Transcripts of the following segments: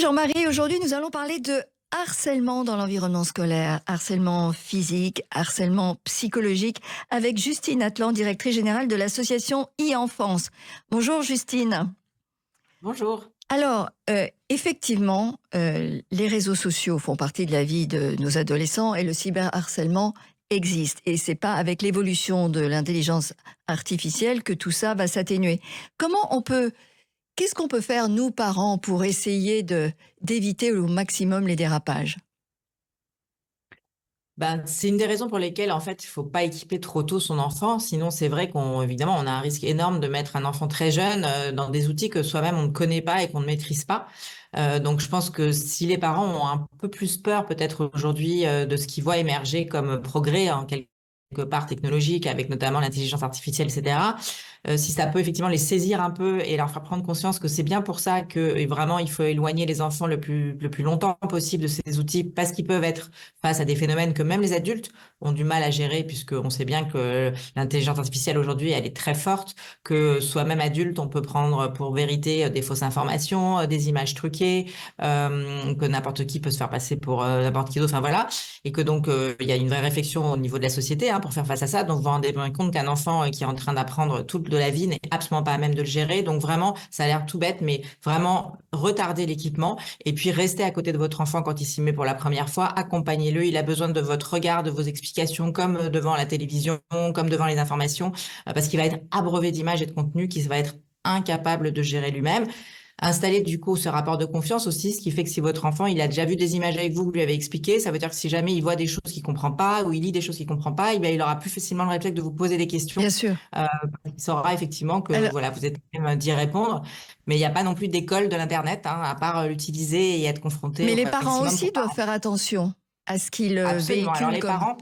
Jean-Marie, aujourd'hui nous allons parler de harcèlement dans l'environnement scolaire, harcèlement physique, harcèlement psychologique, avec Justine Atlan, directrice générale de l'association e-Enfance. Bonjour Justine. Bonjour. Alors, effectivement, les réseaux sociaux font partie de la vie de nos adolescents et le cyberharcèlement existe. Et c'est pas avec l'évolution de l'intelligence artificielle que tout ça va s'atténuer. Qu'est-ce qu'on peut faire, nous, parents, pour essayer d'éviter au maximum les dérapages? C'est une des raisons pour lesquelles, en fait, il faut pas équiper trop tôt son enfant. Sinon, c'est vrai évidemment, on a un risque énorme de mettre un enfant très jeune dans des outils que soi-même on ne connaît pas et qu'on ne maîtrise pas. Donc, je pense que si les parents ont un peu plus peur, peut-être aujourd'hui, de ce qu'ils voient émerger comme progrès en quelque part technologique, avec notamment l'intelligence artificielle, etc. Si ça peut effectivement les saisir un peu et leur faire prendre conscience que c'est bien pour ça que vraiment il faut éloigner les enfants le plus longtemps possible de ces outils, parce qu'ils peuvent être face à des phénomènes que même les adultes ont du mal à gérer, puisqu'on sait bien que l'intelligence artificielle aujourd'hui, elle est très forte, que soi-même adulte, on peut prendre pour vérité des fausses informations, des images truquées, que n'importe qui peut se faire passer pour n'importe qui d'autre, enfin voilà, et que donc il y a une vraie réflexion au niveau de la société pour faire face à ça. Donc vous vous rendez bien compte qu'un enfant qui est en train d'apprendre toute de la vie n'est absolument pas à même de le gérer. Donc vraiment, ça a l'air tout bête, mais vraiment retarder l'équipement et puis rester à côté de votre enfant quand il s'y met pour la première fois, accompagnez-le. Il a besoin de votre regard, de vos explications, comme devant la télévision, comme devant les informations, parce qu'il va être abreuvé d'images et de contenus qu'il va être incapable de gérer lui-même. Installer du coup ce rapport de confiance aussi, ce qui fait que si votre enfant il a déjà vu des images avec vous, vous lui avez expliqué, ça veut dire que si jamais il voit des choses qu'il comprend pas ou il lit des choses qu'il comprend pas, il aura plus facilement le réflexe de vous poser des questions. Bien sûr. Il saura effectivement que Alors, voilà, vous êtes même d'y répondre, mais il n'y a pas non plus d'école de l'internet, à part l'utiliser et être confronté mais au les parents maximum aussi doivent faire attention à ce qu'ils Absolument. Alors véhiculent les comme... parents,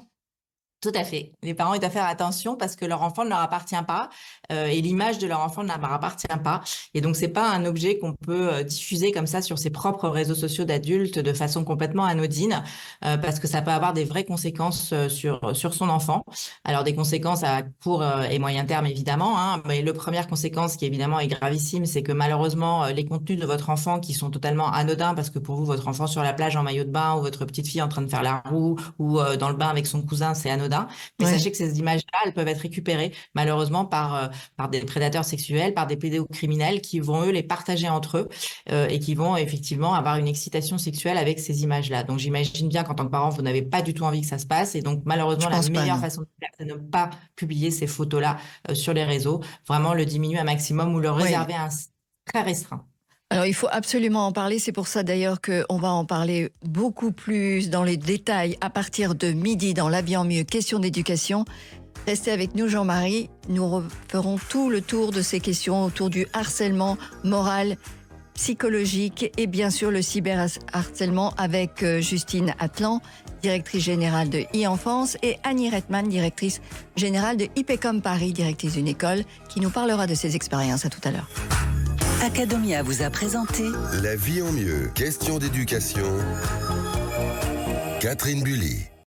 tout à fait. Les parents doivent faire attention parce que leur enfant ne leur appartient pas et l'image de leur enfant ne leur appartient pas. Et donc, c'est pas un objet qu'on peut diffuser comme ça sur ses propres réseaux sociaux d'adultes de façon complètement anodine parce que ça peut avoir des vraies conséquences sur son enfant. Alors, des conséquences à court et moyen terme, évidemment. Mais la première conséquence qui, évidemment, est gravissime, c'est que malheureusement, les contenus de votre enfant qui sont totalement anodins parce que pour vous, votre enfant sur la plage en maillot de bain ou votre petite fille en train de faire la roue ou dans le bain avec son cousin, c'est anodin. Mais Ouais. sachez que ces images-là, elles peuvent être récupérées malheureusement par des prédateurs sexuels, par des pédocriminels qui vont eux les partager entre eux et qui vont effectivement avoir une excitation sexuelle avec ces images-là. Donc j'imagine bien qu'en tant que parent, vous n'avez pas du tout envie que ça se passe et donc Je malheureusement la pense pas, meilleure non. façon de faire, c'est de ne pas publier ces photos-là sur les réseaux, vraiment le diminuer un maximum ou le Oui. réserver à un très restreint. Alors, il faut absolument en parler. C'est pour ça d'ailleurs qu'on va en parler beaucoup plus dans les détails à partir de midi dans La vie en mieux, question d'éducation. Restez avec nous, Jean-Marie. Nous ferons tout le tour de ces questions autour du harcèlement moral, psychologique et bien sûr le cyberharcèlement avec Justine Atlan, directrice générale de e-Enfance, et Annie Redman, directrice générale de IPECOM Paris, directrice d'une école, qui nous parlera de ses expériences. À tout à l'heure. Academia vous a présenté La vie en mieux, question d'éducation. Catherine Bully.